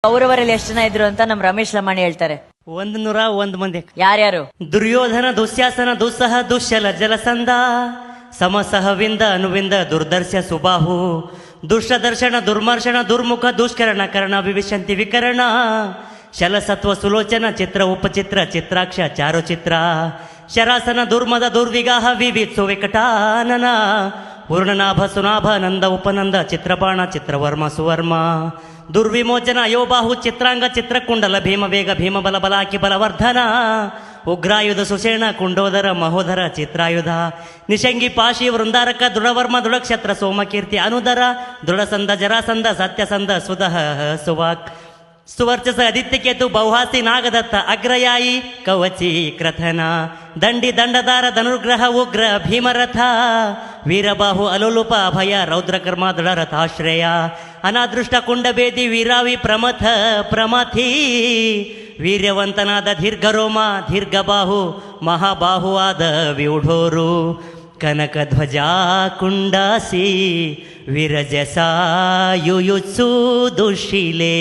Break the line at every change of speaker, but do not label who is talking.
ಕೌರವರಲ್ಲಿ ಎಷ್ಟು ಜನ ಇದ್ರು ಅಂತ ನಮ್ ರಮೇಶ್ ಲಮಾಣಿ ಹೇಳ್ತಾರೆ.
101 ಮಂದಿ.
ಯಾರ್ಯಾರು?
ದುರ್ಯೋಧನ, ದುಶ್ಯಾಸನ, ದುಸ್ಸಹ, ದುಶ್ಶಲ, ಜಲಸಂಧ, ಸಮಸಹವಿಂದ, ಅನುವಿಂದ, ದುರ್ದರ್ಶ, ಸುಬಾಹು, ದುಷ್ಟದರ್ಶನ, ದುರ್ಮರ್ಶನ, ದುರ್ಮುಖ, ದುಷ್ಕರಣ, ಕರ್ಣ, ವಿವಿಶಂತಿ, ವಿಕರಣ, ಶಲಸತ್ವ, ಸುಲೋಚನ, ಚಿತ್ರ, ಉಪಚಿತ್ರ, ಚಿತ್ರಾಕ್ಷ, ಚಾರುಚಿತ್ರ, ಶರಾಸನ, ದುರ್ಮದ, ದುರ್ವಿಗಾಹ, ವಿವಿತ್ಸು, ವಿಕಟಾನನ, ಪೂರ್ಣನಾಭ, ಸುನಾಭ, ನಂದ, ಉಪನಂದ, ಚಿತ್ರಬಾಣ, ಚಿತ್ರವರ್ಮ, ಸುವರ್ಮ, ದುರ್ವಿಮೋಚನ, ಅಯೋಬಾಹು, ಚಿತ್ರಾಂಗ, ಚಿತ್ರಕುಂಡಲ, ಭೀಮವೇಗ, ಭೀಮಬಲ, ಬಲಾಕಿ, ಬಲವರ್ಧನ, ಉಗ್ರಾಯುಧ, ಸುಷೇಣ, ಕುಂಡೋದರ, ಮಹೋದರ, ಚಿತ್ರಾಯುಧ, ನಿಶಂಗಿ, ಪಾಶಿ, ವೃಂದಾರಕ, ದೃಢವರ್ಮ, ದೃಢಕ್ಷತ್ರ, ಸೋಮಕೀರ್ತಿ, ಅನುದರ, ದೃಢಸಂದ, ಜರಾಸಂದ, ಸತ್ಯಸಂದ, ಸುದಹ, ಸುವಾಕ್, ಸುವರ್ಚಸ, ಆದಿತ್ಯಕೇತು, ಬೌಹಾಸಿ, ನಾಗದತ್ತ, ಅಗ್ರಯಾಯಿ, ಕವಚಿ, ಕ್ರಥನ, ದಂಡಿ, ದಂಡದಾರ, ಧನುರ್ಗ್ರಹ, ಉಗ್ರ, ಭೀಮರಥ, ವೀರಬಾಹು, ಅಲೋಲುಪ, ಅಭಯ, ರೌದ್ರಕರ್ಮ, ದೃಢರಥಾಶ್ರಯ, ಅನಾದೃಷ್ಟ, ಕುಂಡಬೇದಿ, ವೀರಾವಿ, ಪ್ರಮಥ, ಪ್ರಮಥಿ, ವೀರ್ಯವಂತನಾದ ದೀರ್ಘರೋಮ, ದೀರ್ಘಬಾಹು, ಮಹಾಬಾಹುವಾದ ವ್ಯೂಢೋರು, ಕನಕಧ್ವಜ, ಕುಂಡಾಸಿ, ವಿರಜಸ, ಯುಯುತ್ಸು, ದುಶೀಲೇ.